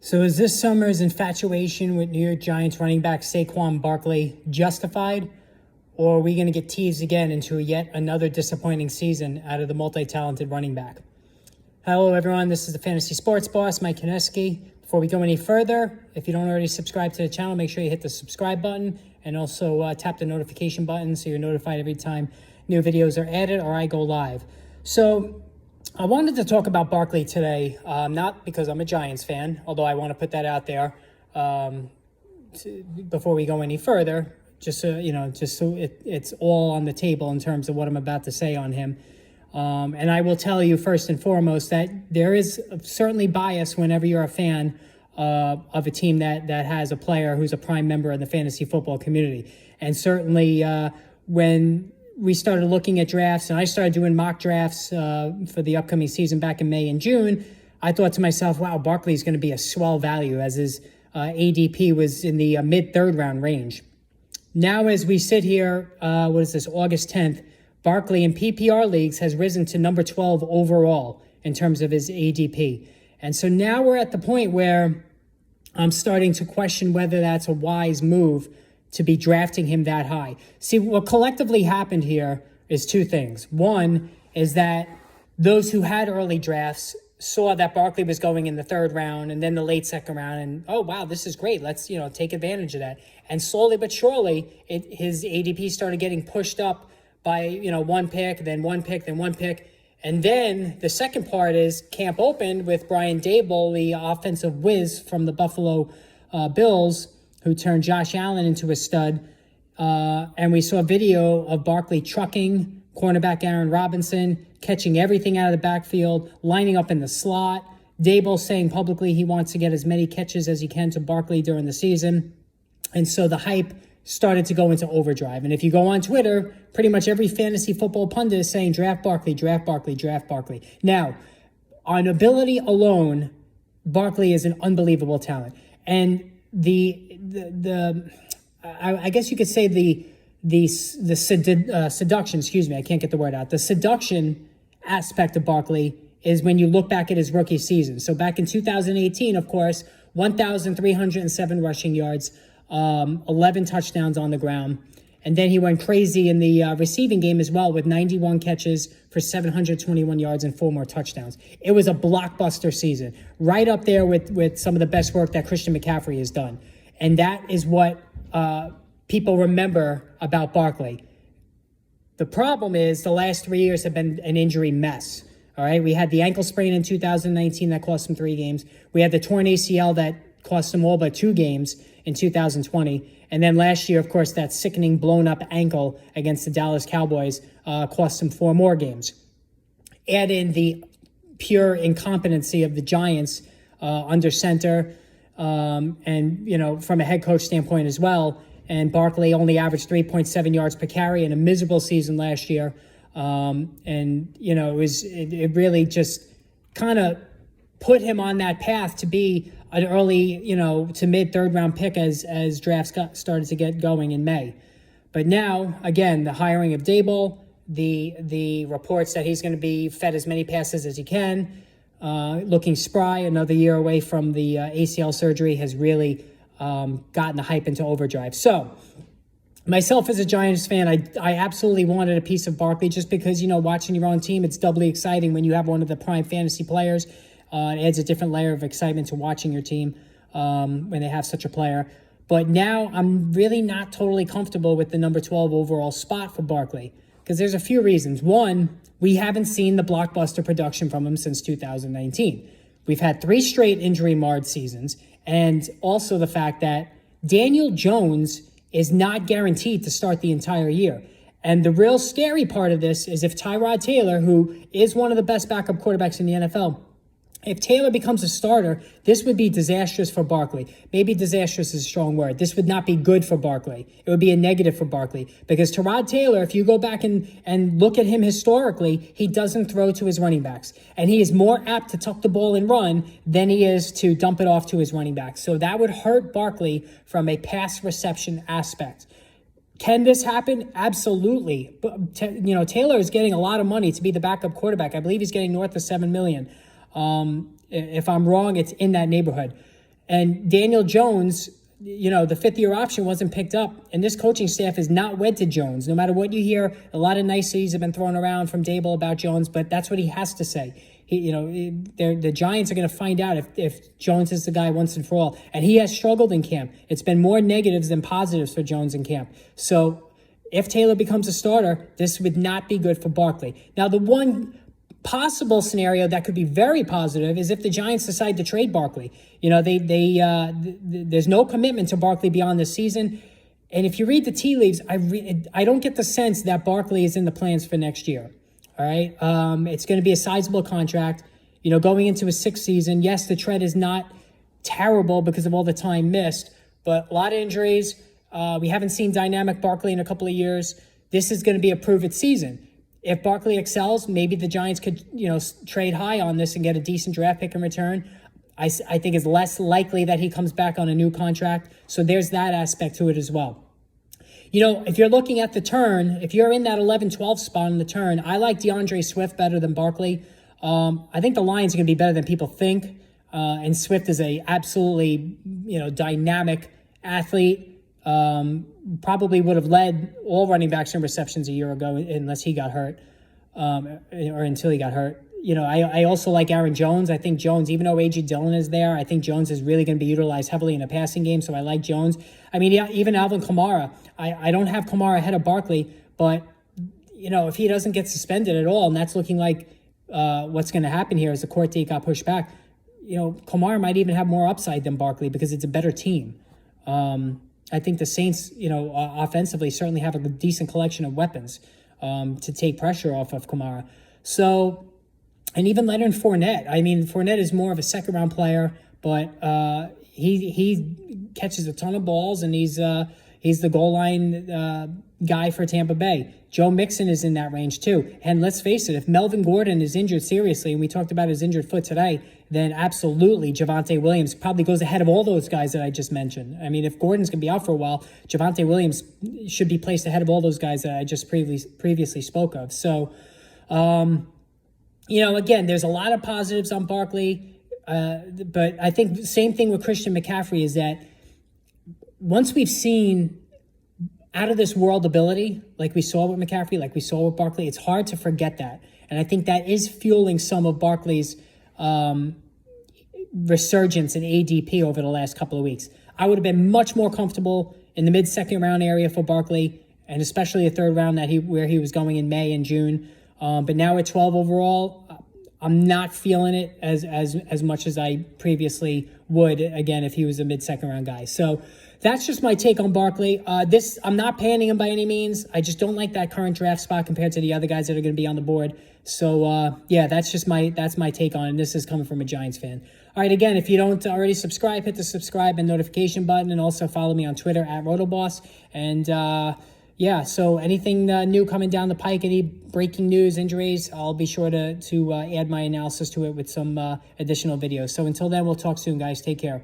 So is this summer's infatuation with New York Giants running back Saquon Barkley justified? Or are we going to get teased again into yet another disappointing season out of the multi-talented running back? Hello, everyone. This is the Fantasy Sports Boss, Mike Kineski. Before we go any further, if you don't already subscribe to the channel, make sure you hit the subscribe button and also tap the notification button so you're notified every time new videos are added or I go live. So I wanted to talk about Barkley today, not because I'm a Giants fan, although I want to put that out there before we go any further, just so it's all on the table in terms of what I'm about to say on him. And I will tell you first and foremost that there is certainly bias whenever you're a fan of a team that has a player who's a prime member of the fantasy football community. And certainly when we started looking at drafts and I started doing mock drafts for the upcoming season back in May and June, I thought to myself, wow, Barkley's going to be a swell value as his ADP was in the mid-third round range. Now as we sit here, August 10th, Barkley in PPR leagues has risen to number 12 overall in terms of his ADP. And so now we're at the point where I'm starting to question whether that's a wise move to be drafting him that high. See, what collectively happened here is two things. One is that those who had early drafts saw that Barkley was going in the third round and then the late second round, and oh wow, this is great. Let's take advantage of that. And slowly but surely, his ADP started getting pushed up by one pick, then one pick, then one pick. And then the second part is camp opened with Brian Daboll, the offensive whiz from the Buffalo Bills, who turned Josh Allen into a stud. And we saw a video of Barkley trucking cornerback Aaron Robinson, catching everything out of the backfield, lining up in the slot. Daboll saying publicly he wants to get as many catches as he can to Barkley during the season. And so the hype started to go into overdrive. And if you go on Twitter, pretty much every fantasy football pundit is saying draft Barkley, draft Barkley, draft Barkley. Now, on ability alone, Barkley is an unbelievable talent. And I guess you could say the seduction, excuse me, I can't get the word out. The seduction aspect of Barkley is when you look back at his rookie season. So back in 2018, of course, 1,307 rushing yards, 11 touchdowns on the ground. And then he went crazy in the receiving game as well with 91 catches for 721 yards and 4 more touchdowns. It was a blockbuster season, right up there with some of the best work that Christian McCaffrey has done. And that is what people remember about Barkley. The problem is the last 3 years have been an injury mess. All right, we had the ankle sprain in 2019 that cost him 3 games. We had the torn ACL that cost him all but 2 games in 2020. And then last year, of course, that sickening blown-up ankle against the Dallas Cowboys cost him 4 more games. Add in the pure incompetency of the Giants under center and, from a head coach standpoint as well. And Barkley only averaged 3.7 yards per carry in a miserable season last year. It really just kind of put him on that path to be an early, to mid-third round pick as drafts started to get going in May. But now, again, the hiring of Daboll, the reports that he's going to be fed as many passes as he can, looking spry, another year away from the ACL surgery has really gotten the hype into overdrive. So myself as a Giants fan, I absolutely wanted a piece of Barkley just because, watching your own team, it's doubly exciting when you have one of the prime fantasy players. It adds a different layer of excitement to watching your team when they have such a player. But now I'm really not totally comfortable with the number 12 overall spot for Barkley because there's a few reasons. One, we haven't seen the blockbuster production from him since 2019. We've had 3 straight injury-marred seasons, and also the fact that Daniel Jones is not guaranteed to start the entire year. And the real scary part of this is if Tyrod Taylor, who is one of the best backup quarterbacks in the NFL, if Taylor becomes a starter, this would be disastrous for Barkley. Maybe disastrous is a strong word. This would not be good for Barkley. It would be a negative for Barkley because Tyrod Taylor, if you go back and look at him historically, he doesn't throw to his running backs. And he is more apt to tuck the ball and run than he is to dump it off to his running backs. So that would hurt Barkley from a pass reception aspect. Can this happen? Absolutely. But, Taylor is getting a lot of money to be the backup quarterback. I believe he's getting north of $7 million. If I'm wrong, it's in that neighborhood. And Daniel Jones, the fifth-year option wasn't picked up, and this coaching staff is not wed to Jones. No matter what you hear, a lot of niceties have been thrown around from Dable about Jones, but that's what he has to say. The Giants are going to find out if Jones is the guy once and for all. And he has struggled in camp. It's been more negatives than positives for Jones in camp. So if Taylor becomes a starter, this would not be good for Barkley. Now, the one possible scenario that could be very positive is if the Giants decide to trade Barkley. There's no commitment to Barkley beyond this season. And if you read the tea leaves, I don't get the sense that Barkley is in the plans for next year. All right. It's going to be a sizable contract, going into his sixth season. Yes, the tread is not terrible because of all the time missed, but a lot of injuries. We haven't seen dynamic Barkley in a couple of years. This is going to be a prove-it season. If Barkley excels, maybe the Giants could, trade high on this and get a decent draft pick in return. I think it's less likely that he comes back on a new contract. So there's that aspect to it as well. If you're looking at the turn, if you're in that 11-12 spot in the turn, I like DeAndre Swift better than Barkley. I think the Lions are going to be better than people think. And Swift is a absolutely, dynamic athlete. Probably would have led all running backs in receptions a year ago unless he got hurt, or until he got hurt. I also like Aaron Jones. I think Jones, even though A.J. Dillon is there, I think Jones is really going to be utilized heavily in a passing game, so I like Jones. I mean, yeah, even Alvin Kamara. I don't have Kamara ahead of Barkley, but, if he doesn't get suspended at all, and that's looking like what's going to happen here as the court date got pushed back, Kamara might even have more upside than Barkley because it's a better team. I think the Saints, offensively certainly have a decent collection of weapons to take pressure off of Kamara. So, and even Leonard Fournette. I mean, Fournette is more of a second-round player, but he catches a ton of balls, and he's the goal line guy for Tampa Bay. Joe Mixon is in that range too. And let's face it, if Melvin Gordon is injured seriously, and we talked about his injured foot today, then absolutely Javonte Williams probably goes ahead of all those guys that I just mentioned. I mean, if Gordon's going to be out for a while, Javonte Williams should be placed ahead of all those guys that I just previously spoke of. So, again, there's a lot of positives on Barkley, but I think the same thing with Christian McCaffrey is that once we've seen out of this world ability, like we saw with McCaffrey, like we saw with Barkley, it's hard to forget that. And I think that is fueling some of Barkley's resurgence in ADP over the last couple of weeks. I would have been much more comfortable in the mid-second round area for Barkley, and especially a third round where he was going in May and June. But now at 12 overall, I'm not feeling it as much as I previously would, again, if he was a mid-second round guy. So that's just my take on Barkley. I'm not panning him by any means. I just don't like that current draft spot compared to the other guys that are going to be on the board. So, that's my take on it. And this is coming from a Giants fan. All right, again, if you don't already subscribe, hit the subscribe and notification button, and also follow me on Twitter at RotoBoss. And, so anything new coming down the pike, any breaking news, injuries, I'll be sure to add my analysis to it with some additional videos. So until then, we'll talk soon, guys. Take care.